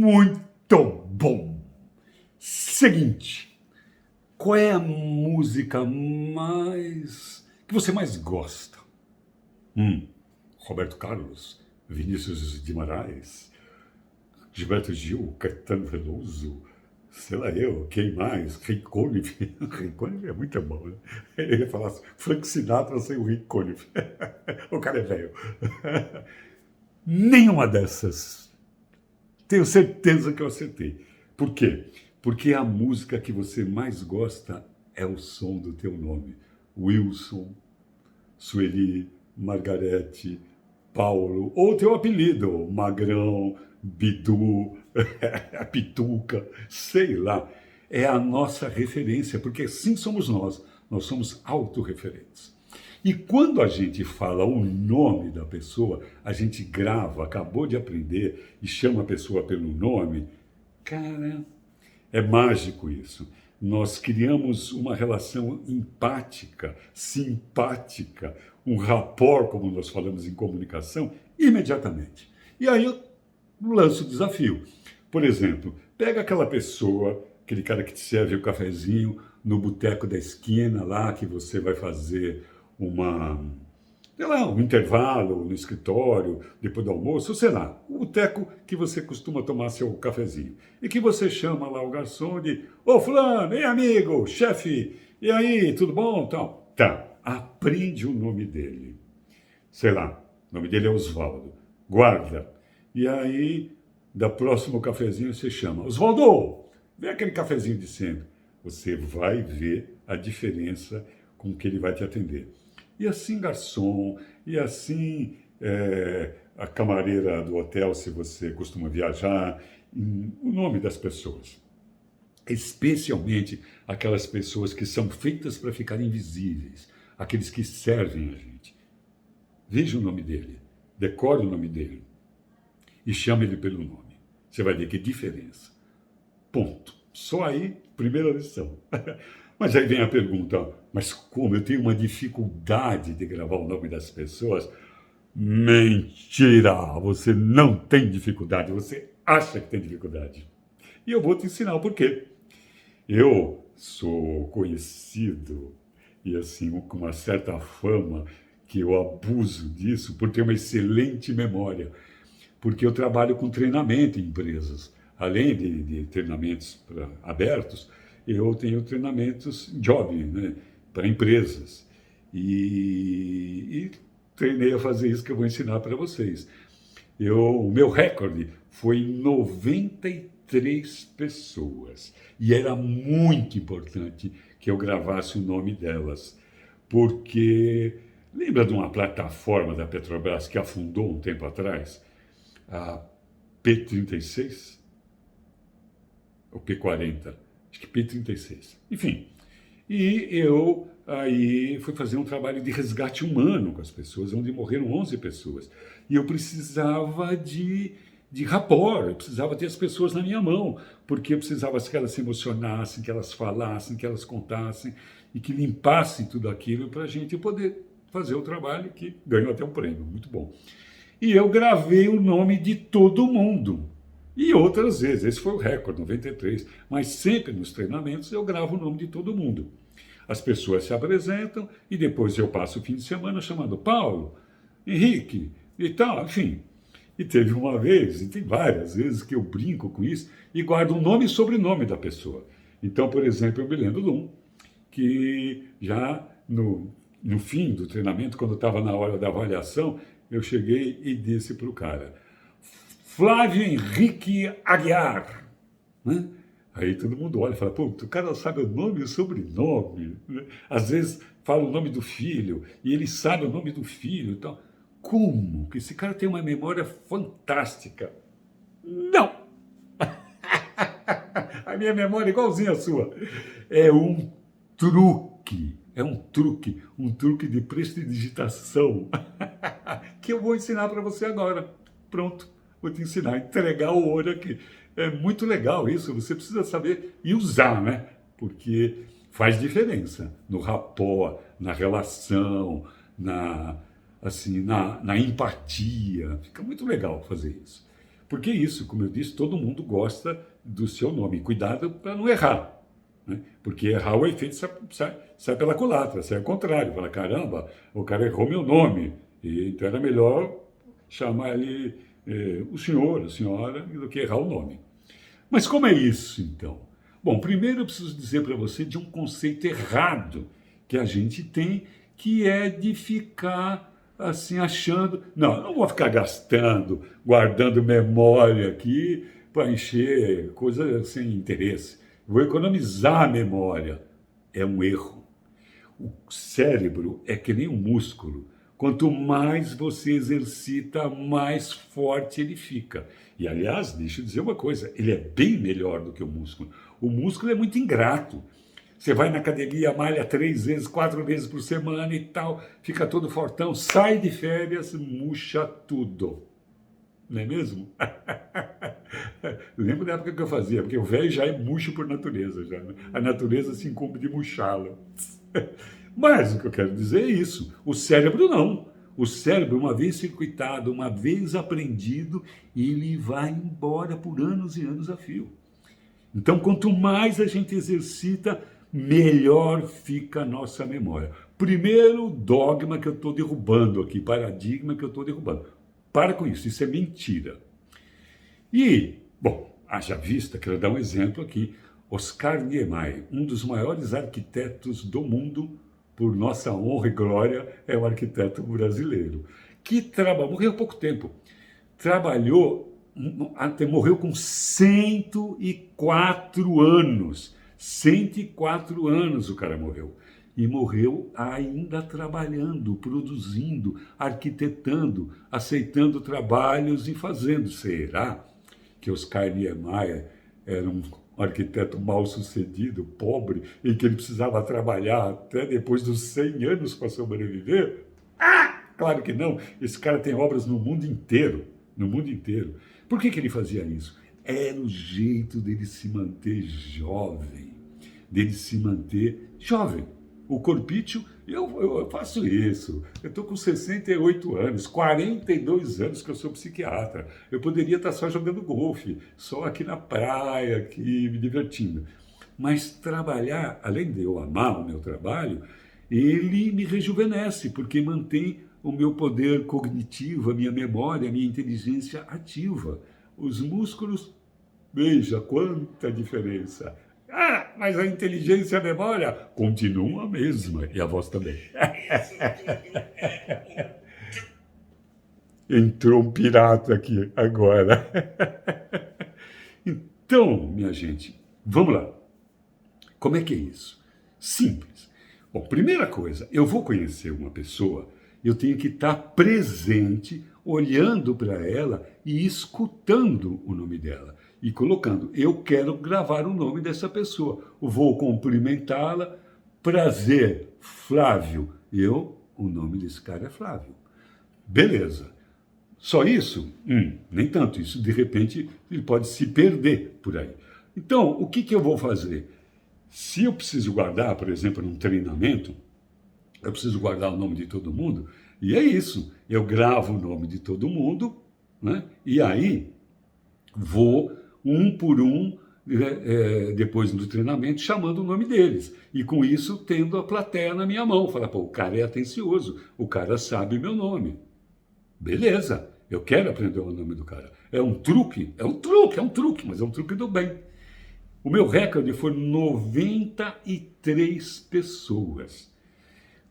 Muito bom! Seguinte, qual é a música que você mais gosta? Roberto Carlos, Vinícius de Moraes, Gilberto Gil, Caetano Veloso, sei lá eu, quem mais? Ray Conniff. Ray Conniff é muito bom, né? Eu ia falar Frank Sinatra sem o Ray Conniff. O cara é velho. Nenhuma dessas. Tenho certeza que eu acertei. Por quê? Porque a música que você mais gosta é o som do teu nome. Wilson, Sueli, Margarete, Paulo, ou teu apelido, Magrão, Bidu, Pituca, sei lá. É a nossa referência, porque assim somos nós somos autorreferentes. E quando a gente fala o nome da pessoa, a gente grava, acabou de aprender e chama a pessoa pelo nome, cara, é mágico isso. Nós criamos uma relação empática, simpática, um rapport, como nós falamos em comunicação, imediatamente. E aí eu lanço o desafio. Por exemplo, pega aquela pessoa, aquele cara que te serve o cafezinho no boteco da esquina lá, que você vai fazer um intervalo no escritório, depois do almoço, sei lá, o boteco que você costuma tomar seu cafezinho. E que você chama lá o garçom de, ô fulano, ei amigo, chefe, e aí, tudo bom? Tal. Tá, aprende o nome dele. Sei lá, o nome dele é Osvaldo. Guarda. E aí, da próximo cafezinho você chama, Osvaldo, vem aquele cafezinho de sempre. Você vai ver a diferença com que ele vai te atender. E assim, garçom, e assim a camareira do hotel, se você costuma viajar, o nome das pessoas. Especialmente aquelas pessoas que são feitas para ficar invisíveis, aqueles que servem a gente. Veja o nome dele, decore o nome dele e chame ele pelo nome. Você vai ver que diferença. Ponto. Só aí, primeira lição. Mas aí vem a pergunta, mas como eu tenho uma dificuldade de gravar o nome das pessoas? Mentira! Você não tem dificuldade, você acha que tem dificuldade. E eu vou te ensinar o porquê. Eu sou conhecido, e assim, com uma certa fama, que eu abuso disso, por ter uma excelente memória. Porque eu trabalho com treinamento em empresas. Além de treinamentos abertos, eu tenho treinamentos job, né, para empresas. E treinei a fazer isso que eu vou ensinar para vocês. O meu recorde foi 93 pessoas. E era muito importante que eu gravasse o nome delas. Porque lembra de uma plataforma da Petrobras que afundou um tempo atrás? A P36? Ou P40? Acho que P36. Enfim, e eu aí fui fazer um trabalho de resgate humano com as pessoas, onde morreram 11 pessoas. E eu precisava de rapport, eu precisava ter as pessoas na minha mão, porque eu precisava que elas se emocionassem, que elas falassem, que elas contassem e que limpassem tudo aquilo para a gente poder fazer o trabalho que ganhou até um prêmio, muito bom. E eu gravei o nome de todo mundo. E outras vezes, esse foi o recorde, 93, mas sempre nos treinamentos eu gravo o nome de todo mundo. As pessoas se apresentam e depois eu passo o fim de semana chamando Paulo, Henrique e tal, enfim. E teve uma vez, e tem várias vezes que eu brinco com isso e guardo o nome e sobrenome da pessoa. Então, por exemplo, eu me lembro de um que já no fim do treinamento, quando estava na hora da avaliação, eu cheguei e disse para o cara, Flávio Henrique Aguiar, né? Aí todo mundo olha e fala, pô, o cara sabe o nome e o sobrenome, né? Às vezes fala o nome do filho, e ele sabe o nome do filho e tal. Como que esse cara tem uma memória fantástica? Não! A minha memória é igualzinha à sua. É um truque um truque de prestidigitação que eu vou ensinar para você agora. Pronto. Vou te ensinar a entregar o olho aqui. É muito legal isso, você precisa saber e usar, né? Porque faz diferença no rapport, na relação, na empatia. Fica muito legal fazer isso. Porque isso, como eu disse, todo mundo gosta do seu nome. Cuidado para não errar. Né? Porque errar o efeito sai pela culatra, sai ao contrário. Fala, caramba, o cara errou meu nome. E, então era melhor chamar ele o senhor, a senhora, do que errar o nome. Mas como é isso, então? Bom, primeiro eu preciso dizer para você de um conceito errado que a gente tem, que é de ficar assim achando, não, eu não vou ficar gastando, guardando memória aqui para encher coisas sem interesse. Vou economizar a memória. É um erro. O cérebro é que nem um músculo. Quanto mais você exercita, mais forte ele fica. E, aliás, deixa eu dizer uma coisa, ele é bem melhor do que o músculo. O músculo é muito ingrato. Você vai na academia, malha 3 vezes, 4 vezes por semana e tal, fica todo fortão, sai de férias, murcha tudo. Não é mesmo? Lembro da época que eu fazia, porque o velho já é murcho por natureza. Já, né? A natureza se incumbe de murchá-lo. Mas o que eu quero dizer é isso. O cérebro não. O cérebro, uma vez circuitado, uma vez aprendido, ele vai embora por anos e anos a fio. Então, quanto mais a gente exercita, melhor fica a nossa memória. Primeiro dogma que eu estou derrubando aqui, paradigma que eu estou derrubando. Para com isso é mentira. E, bom, haja vista, quero dar um exemplo aqui. Oscar Niemeyer, um dos maiores arquitetos do mundo, por nossa honra e glória, é um arquiteto brasileiro, que morreu há pouco tempo, trabalhou, até morreu com 104 anos. 104 anos o cara morreu. E morreu ainda trabalhando, produzindo, arquitetando, aceitando trabalhos e fazendo. Será que Oscar Niemeyer era um arquiteto mal sucedido, pobre, e que ele precisava trabalhar até depois dos 100 anos para sobreviver? Claro que não. Esse cara tem obras no mundo inteiro. No mundo inteiro. Por que ele fazia isso? Era o jeito dele se manter jovem. O corpício, eu faço isso. Eu estou com 68 anos, 42 anos que eu sou psiquiatra. Eu poderia estar só jogando golfe, só aqui na praia, aqui me divertindo. Mas trabalhar, além de eu amar o meu trabalho, ele me rejuvenesce, porque mantém o meu poder cognitivo, a minha memória, a minha inteligência ativa. Os músculos, veja quanta diferença. Mas a inteligência e a memória continuam a mesma. E a voz também. Entrou um pirata aqui agora. Então, minha gente, vamos lá. Como é que é isso? Simples. Bom, primeira coisa, eu vou conhecer uma pessoa, eu tenho que estar presente, olhando para ela e escutando o nome dela. E colocando, eu quero gravar o nome dessa pessoa. Vou cumprimentá-la. Prazer, Flávio. O nome desse cara é Flávio. Beleza. Só isso? Nem tanto. Isso, de repente, ele pode se perder por aí. Então, o que eu vou fazer? Se eu preciso guardar, por exemplo, num treinamento, eu preciso guardar o nome de todo mundo, e é isso. Eu gravo o nome de todo mundo, né? E aí vou um por um, depois do treinamento, chamando o nome deles. E com isso, tendo a plateia na minha mão. Falar, pô, o cara é atencioso, o cara sabe meu nome. Beleza, eu quero aprender o nome do cara. É um truque, mas é um truque do bem. O meu recorde foi 93 pessoas.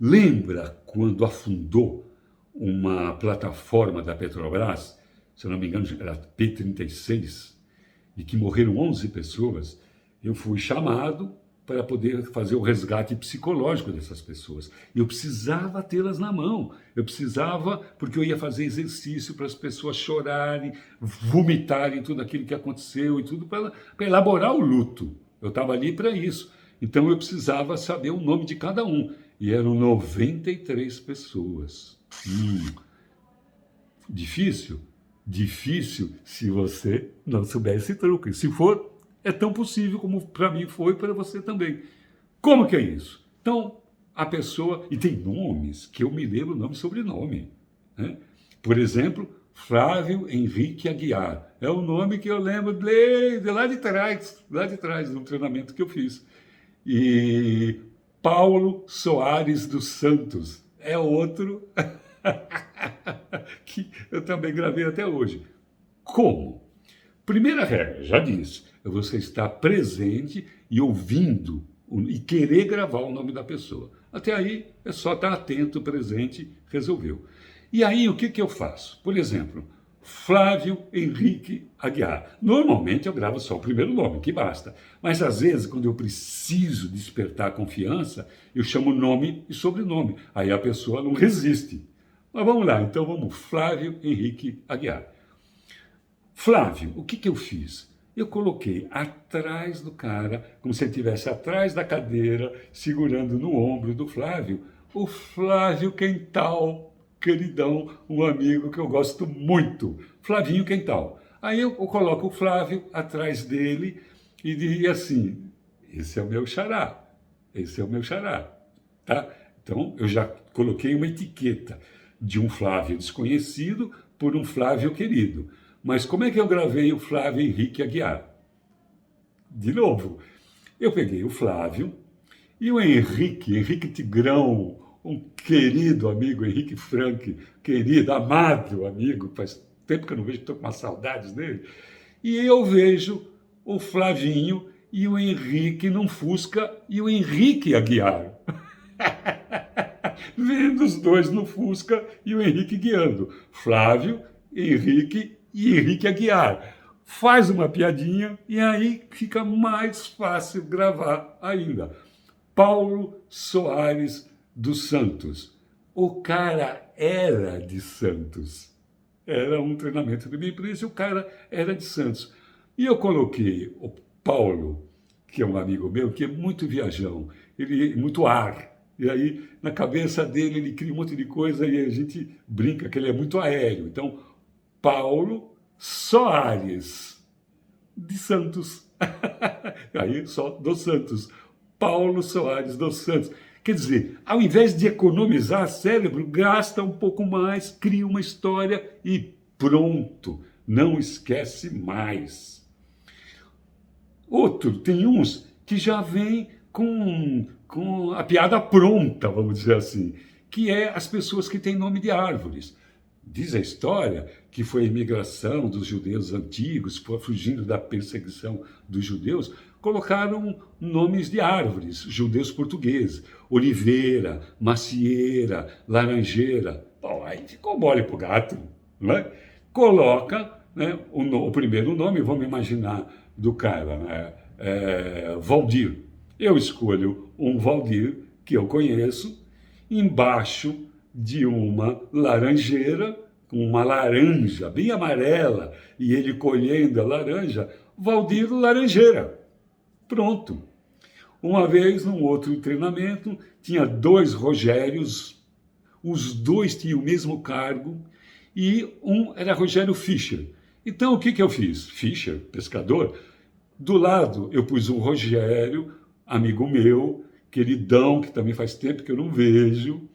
Lembra quando afundou uma plataforma da Petrobras, se eu não me engano, era P-36, e que morreram 11 pessoas? Eu fui chamado para poder fazer o resgate psicológico dessas pessoas. Eu precisava tê-las na mão. Eu precisava, porque eu ia fazer exercício para as pessoas chorarem, vomitarem tudo aquilo que aconteceu e tudo para elaborar o luto. Eu estava ali para isso. Então eu precisava saber o nome de cada um. E eram 93 pessoas. Difícil? Difícil se você não souber esse truque. Se for, é tão possível como para mim foi, para você também. Como que é isso? Então, a pessoa... E tem nomes que eu me lembro nome e sobrenome. Né? Por exemplo, Flávio Henrique Aguiar. É o nome que eu lembro de lá de trás, do treinamento que eu fiz. E Paulo Soares dos Santos é outro que eu também gravei até hoje. Como? Primeira regra, já disse, é você estar presente e ouvindo e querer gravar o nome da pessoa. Até aí é só estar atento, presente, resolveu. E aí o que, que eu faço? Por exemplo, Flávio Henrique Aguiar. Normalmente eu gravo só o primeiro nome, que basta. Mas às vezes, quando eu preciso despertar confiança, eu chamo nome e sobrenome. Aí a pessoa não resiste. Mas vamos lá, então vamos, Flávio Henrique Aguiar. Flávio, o que, que eu fiz? Eu coloquei atrás do cara, como se ele estivesse atrás da cadeira, segurando no ombro do Flávio, o Flávio Quental, queridão, um amigo que eu gosto muito, Flavinho Quental. Aí eu coloco o Flávio atrás dele e diria assim, esse é o meu xará, esse é o meu xará, tá? Então eu já coloquei uma etiqueta de um Flávio desconhecido por um Flávio querido. Mas como é que eu gravei o Flávio Henrique Aguiar? De novo, eu peguei o Flávio e o Henrique Tigrão, um querido amigo, Henrique Frank, querido, amado amigo, faz tempo que eu não vejo, estou com umas saudades dele, e eu vejo o Flavinho e o Henrique num Fusca e o Henrique Aguiar. Vendo os dois no Fusca e o Henrique guiando. Flávio, Henrique e Henrique Aguiar. Faz uma piadinha e aí fica mais fácil gravar ainda. Paulo Soares dos Santos. O cara era de Santos. Era um treinamento de minha empresa e o cara era de Santos. E eu coloquei o Paulo, que é um amigo meu, que é muito viajão, ele é muito ar. E aí, na cabeça dele, ele cria um monte de coisa e a gente brinca que ele é muito aéreo. Então, Paulo Soares de Santos. Aí, só dos Santos. Paulo Soares dos Santos. Quer dizer, ao invés de economizar cérebro, gasta um pouco mais, cria uma história e pronto. Não esquece mais. Outro, tem uns que já vem com a piada pronta, vamos dizer assim, que é as pessoas que têm nome de árvores. Diz a história que foi a imigração dos judeus antigos, fugindo da perseguição dos judeus, colocaram nomes de árvores, judeus portugueses, oliveira, macieira, laranjeira. Bom, aí ficou mole pro gato, né? Coloca, né, o primeiro nome, vamos imaginar, do cara, né? Valdir. Eu escolho um Valdir que eu conheço, embaixo de uma laranjeira, com uma laranja bem amarela, e ele colhendo a laranja, Valdir Laranjeira. Pronto. Uma vez, num outro treinamento, tinha 2 Rogérios, os 2 tinham o mesmo cargo, e um era Rogério Fischer. Então, o que eu fiz? Fischer, pescador, do lado eu pus um Rogério, amigo meu, queridão, que também faz tempo que eu não vejo,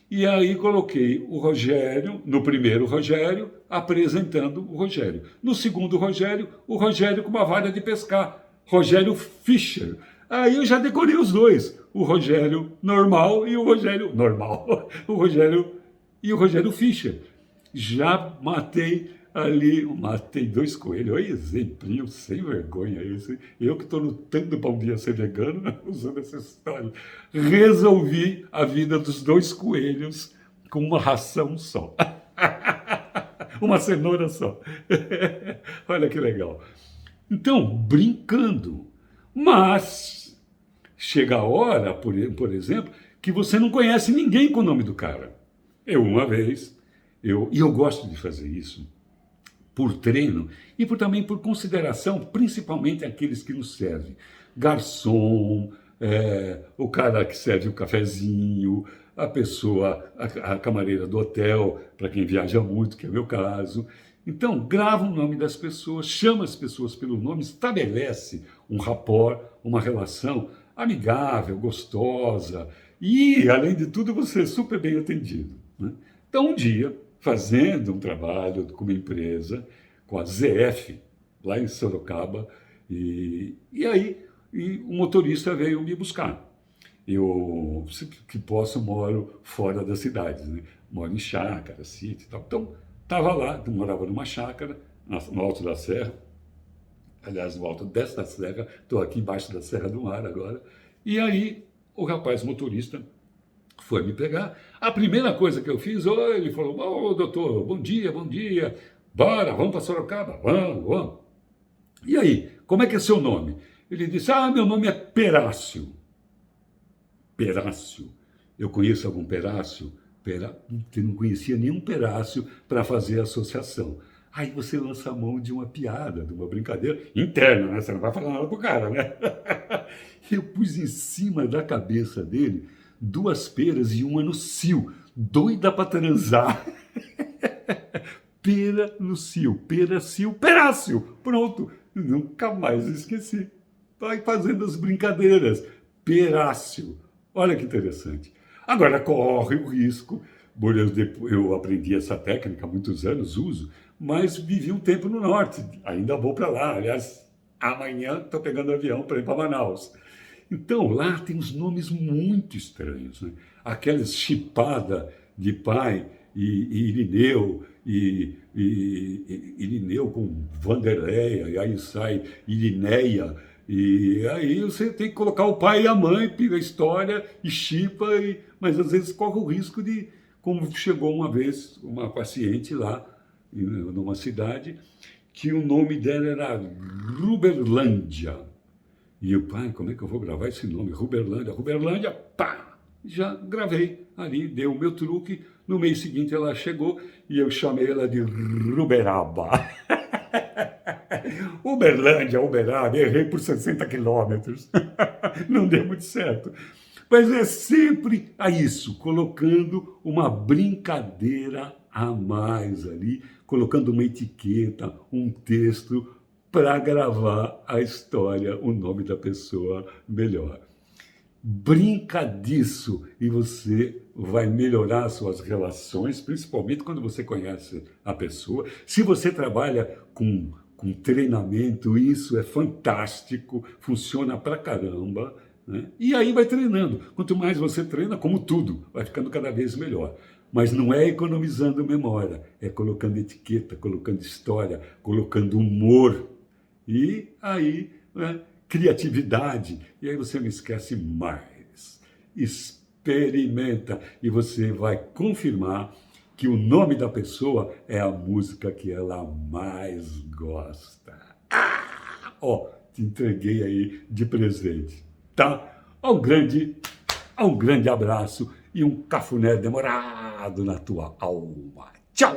e aí coloquei o Rogério, no primeiro Rogério, apresentando o Rogério. No segundo Rogério, o Rogério com uma vara de pescar, Rogério Fischer. Aí eu já decorei os 2, o Rogério normal e o Rogério normal, o Rogério e o Rogério Fischer. Já matei 2 coelhos. Olha, exemplinho sem vergonha esse. Eu que estou lutando para um dia ser vegano, usando essa história. Resolvi a vida dos 2 coelhos com uma ração só. Uma cenoura só. Olha que legal. Então, brincando. Mas chega a hora, por exemplo, que você não conhece ninguém com o nome do cara. Uma vez, e eu gosto de fazer isso, por treino e também por consideração, principalmente aqueles que nos servem. Garçom, o cara que serve o cafezinho, a pessoa, a camareira do hotel, para quem viaja muito, que é o meu caso. Então, grava o nome das pessoas, chama as pessoas pelo nome, estabelece um rapport, uma relação amigável, gostosa e, além de tudo, você é super bem atendido, né? Então, um dia, fazendo um trabalho com uma empresa, com a ZF, lá em Sorocaba, e aí o motorista veio me buscar. Eu, sempre que posso, moro fora da cidade, né? Moro em chácara, sítio e tal. Então, estava lá, morava numa chácara, no alto da serra, aliás, no alto desta serra, estou aqui embaixo da Serra do Mar agora, e aí o rapaz motorista foi me pegar. A primeira coisa que eu fiz, ele falou, ô doutor, bom dia, bora, vamos para Sorocaba, vamos. E aí, como é que é seu nome? Ele disse, meu nome é Perácio. Perácio. Eu conheço algum Perácio? Eu não conhecia nenhum Perácio para fazer associação. Aí você lança a mão de uma piada, de uma brincadeira interna, né? Você não vai falar nada pro cara, né? Eu pus em cima da cabeça dele 2 peras e uma no cio, doida para transar. Pera no cio, Perácio. Pronto, nunca mais esqueci. Vai fazendo as brincadeiras. Perácio. Olha que interessante. Agora, corre o risco. Eu aprendi essa técnica há muitos anos, uso, mas vivi um tempo no norte. Ainda vou para lá. Aliás, amanhã estou pegando avião para ir para Manaus. Então, lá tem uns nomes muito estranhos, né? Aquelas chipada de pai e Irineu, Irineu com Vanderleia, e aí sai Irineia, e aí você tem que colocar o pai e a mãe pela história e chipa, mas às vezes corre o risco de, como chegou uma vez uma paciente lá, numa cidade, que o nome dela era Ruberlândia. E eu, pai, como é que eu vou gravar esse nome? Ruberlândia, pá! Já gravei ali, dei o meu truque. No mês seguinte ela chegou e eu chamei ela de Ruberaba. Uberaba, errei por 60 quilômetros. Não deu muito certo. Mas é sempre a isso, colocando uma brincadeira a mais ali, colocando uma etiqueta, um texto, para gravar a história, o nome da pessoa melhor. Brinca disso e você vai melhorar suas relações, principalmente quando você conhece a pessoa. Se você trabalha com treinamento, isso é fantástico, funciona pra caramba, né? E aí vai treinando. Quanto mais você treina, como tudo, vai ficando cada vez melhor. Mas não é economizando memória, é colocando etiqueta, colocando história, colocando humor. E aí, né, criatividade. E aí você não esquece mais. Experimenta e você vai confirmar que o nome da pessoa é a música que ela mais gosta. Te entreguei aí de presente, tá? Um grande abraço e um cafuné demorado na tua alma. Tchau!